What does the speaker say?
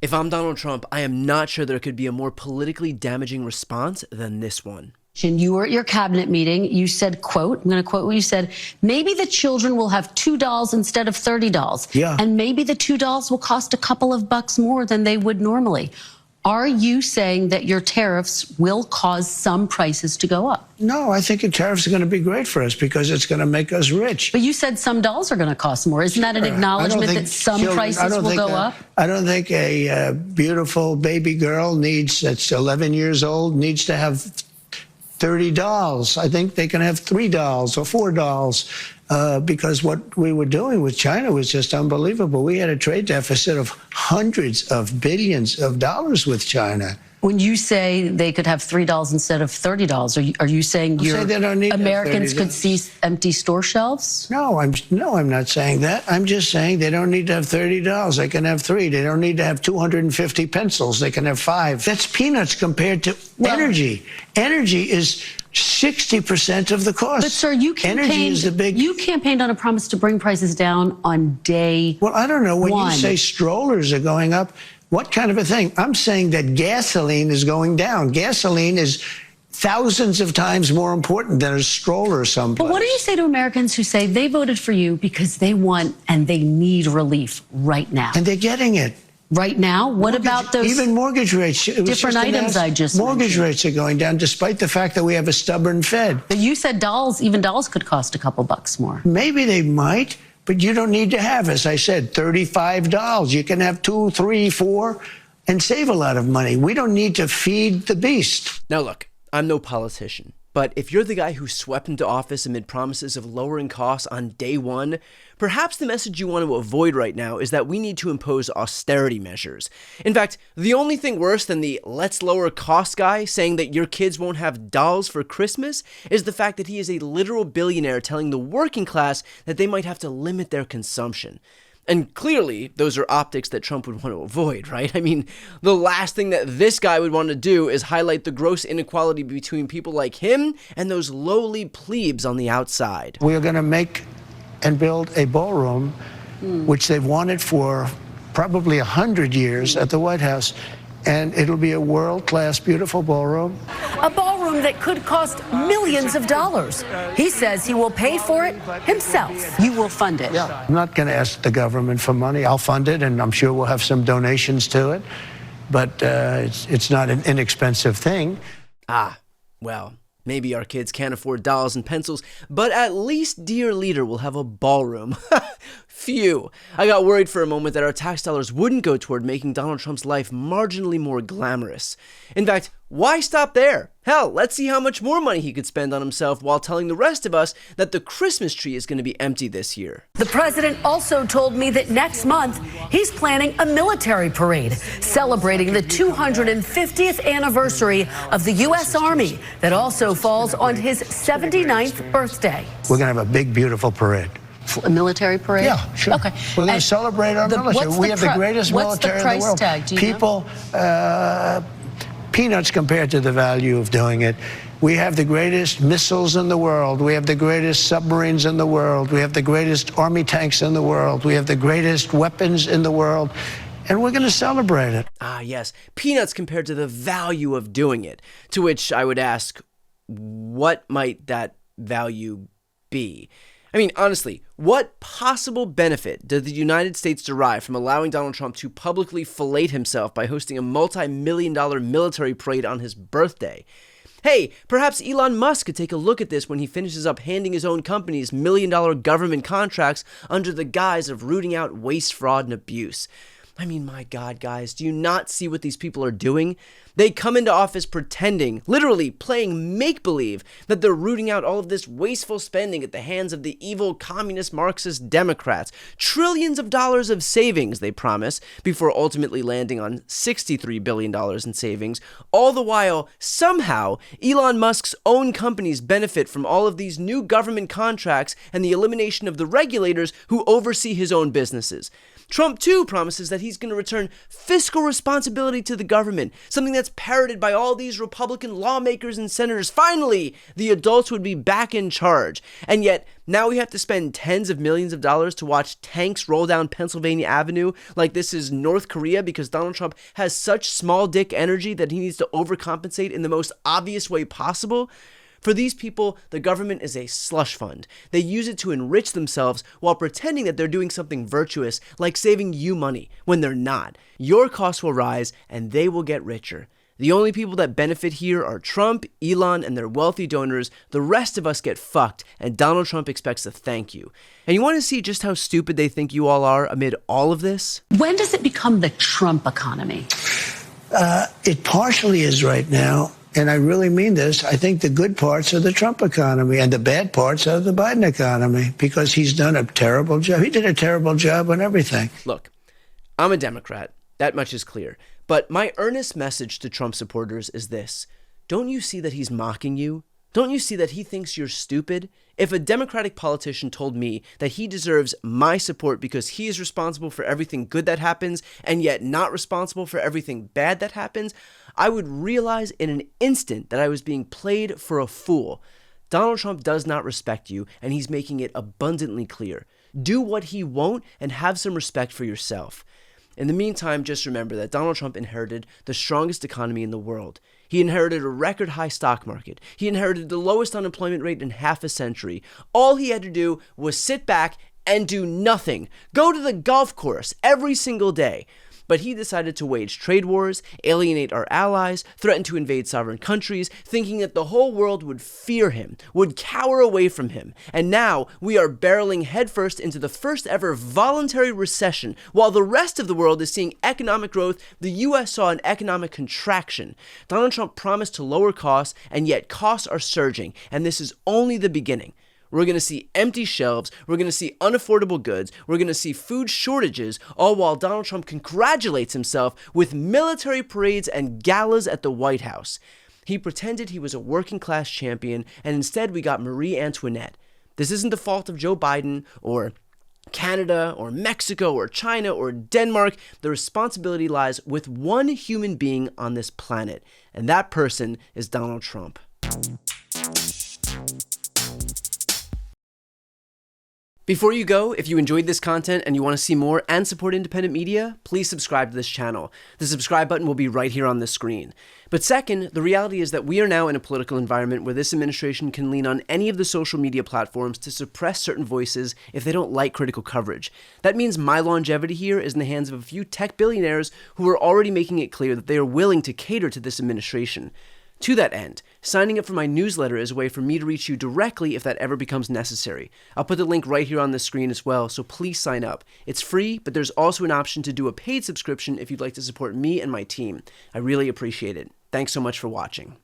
If I'm Donald Trump, I am not sure there could be a more politically damaging response than this one. You were at your cabinet meeting. You said, quote, I'm going to quote what you said, maybe the children will have $2 instead of $30. Yeah. And maybe the $2 will cost a couple of bucks more than they would normally. Are you saying that your tariffs will cause some prices to go up? No, I think the tariffs are going to be great for us because it's going to make us rich. But you said some dolls are going to cost more. Isn't that an acknowledgement that some prices will go up? I don't think a beautiful baby girl that's 11 years old needs to have 30 dolls. I think they can have 3 dolls or 4 dolls because what we were doing with China was just unbelievable. We had a trade deficit of hundreds of billions of dollars with China. When you say they could have $3 instead of $30, are you saying Americans could see empty store shelves? No, I'm not saying that. I'm just saying they don't need to have $30. They can have 3. They don't need to have 250 pencils. They can have 5. That's peanuts compared to energy. Energy is 60% of the cost. But sir, you campaigned on a promise to bring prices down on day Well, I don't know. When one. you say strollers are going up, what kind of a thing? I'm saying that gasoline is going down. Gasoline is thousands of times more important than a stroller someplace. But what do you say to Americans who say they voted for you because they want and they need relief right now? And they're getting it. Right now? What about those even mortgage rates? different items I just Mortgage mentioned? rates are going down despite the fact that we have a stubborn Fed. But you said even dolls could cost a couple bucks more. Maybe they might, but you don't need to have, as I said, $35. You can have 2, 3, 4 and save a lot of money. We don't need to feed the beast. Now look, I'm no politician, but if you're the guy who swept into office amid promises of lowering costs on day one, perhaps the message you want to avoid right now is that we need to impose austerity measures. In fact, the only thing worse than the let's lower costs guy saying that your kids won't have dolls for Christmas is the fact that he is a literal billionaire telling the working class that they might have to limit their consumption. And clearly, those are optics that Trump would want to avoid, right? I mean, the last thing that this guy would want to do is highlight the gross inequality between people like him and those lowly plebes on the outside. We are going to make and build a ballroom, which they've wanted for probably 100 years at the White House. And it'll be a world-class, beautiful ballroom. A ballroom that could cost millions of dollars. He says he will pay for it himself. You will fund it. Yeah, I'm not going to ask the government for money. I'll fund it, and I'm sure we'll have some donations to it. But it's not an inexpensive thing. Well, maybe our kids can't afford dolls and pencils, but at least dear leader will have a ballroom. Phew. I got worried for a moment that our tax dollars wouldn't go toward making Donald Trump's life marginally more glamorous. In fact, why stop there? Hell, let's see how much more money he could spend on himself while telling the rest of us that the Christmas tree is going to be empty this year. The president also told me that next month he's planning a military parade celebrating the 250th anniversary of the U.S. Army that also falls on his 79th birthday. We're going to have a big, beautiful parade. A military parade? Yeah, sure. Okay. We're going to celebrate our military. We have the greatest military in the world. What's the price tag? Do you know? Peanuts compared to the value of doing it. We have the greatest missiles in the world. We have the greatest submarines in the world. We have the greatest army tanks in the world. We have the greatest weapons in the world. And we're going to celebrate it. Yes. Peanuts compared to the value of doing it. To which I would ask, what might that value be? I mean, honestly, what possible benefit does the United States derive from allowing Donald Trump to publicly fillet himself by hosting a multi-million-dollar military parade on his birthday? Hey, perhaps Elon Musk could take a look at this when he finishes up handing his own companies million-dollar government contracts under the guise of rooting out waste, fraud, and abuse. I mean, my God, guys, do you not see what these people are doing? They come into office pretending, literally playing make-believe, that they're rooting out all of this wasteful spending at the hands of the evil communist Marxist Democrats. Trillions of dollars of savings, they promise, before ultimately landing on $63 billion in savings. All the while, somehow, Elon Musk's own companies benefit from all of these new government contracts and the elimination of the regulators who oversee his own businesses. Trump, too, promises that he's going to return fiscal responsibility to the government, something that's parroted by all these Republican lawmakers and senators. Finally, the adults would be back in charge. And yet, now we have to spend tens of millions of dollars to watch tanks roll down Pennsylvania Avenue like this is North Korea because Donald Trump has such small dick energy that he needs to overcompensate in the most obvious way possible. For these people, the government is a slush fund. They use it to enrich themselves while pretending that they're doing something virtuous, like saving you money, when they're not. Your costs will rise, and they will get richer. The only people that benefit here are Trump, Elon, and their wealthy donors. The rest of us get fucked, and Donald Trump expects a thank you. And you want to see just how stupid they think you all are amid all of this? When does it become the Trump economy? It partially is right now. And I really mean this. I think the good parts are the Trump economy and the bad parts are the Biden economy because he's done a terrible job. He did a terrible job on everything. Look, I'm a Democrat. That much is clear. But my earnest message to Trump supporters is this. Don't you see that he's mocking you? Don't you see that he thinks you're stupid? If a Democratic politician told me that he deserves my support because he is responsible for everything good that happens and yet not responsible for everything bad that happens, I would realize in an instant that I was being played for a fool. Donald Trump does not respect you, and he's making it abundantly clear. Do what he won't and have some respect for yourself. In the meantime, just remember that Donald Trump inherited the strongest economy in the world. He inherited a record high stock market. He inherited the lowest unemployment rate in half a century. All he had to do was sit back and do nothing. Go to the golf course every single day. But he decided to wage trade wars, alienate our allies, threaten to invade sovereign countries, thinking that the whole world would fear him, would cower away from him. And now we are barreling headfirst into the first ever voluntary recession. While the rest of the world is seeing economic growth, the U.S. saw an economic contraction. Donald Trump promised to lower costs, and yet costs are surging. And this is only the beginning. We're going to see empty shelves. We're going to see unaffordable goods. We're going to see food shortages, all while Donald Trump congratulates himself with military parades and galas at the White House. He pretended he was a working class champion, and instead we got Marie Antoinette. This isn't the fault of Joe Biden or Canada or Mexico or China or Denmark. The responsibility lies with one human being on this planet, and that person is Donald Trump. Before you go, if you enjoyed this content and you want to see more and support independent media, please subscribe to this channel. The subscribe button will be right here on the screen. But second, the reality is that we are now in a political environment where this administration can lean on any of the social media platforms to suppress certain voices if they don't like critical coverage. That means my longevity here is in the hands of a few tech billionaires who are already making it clear that they are willing to cater to this administration. To that end, signing up for my newsletter is a way for me to reach you directly if that ever becomes necessary. I'll put the link right here on the screen as well, so please sign up. It's free, but there's also an option to do a paid subscription if you'd like to support me and my team. I really appreciate it. Thanks so much for watching.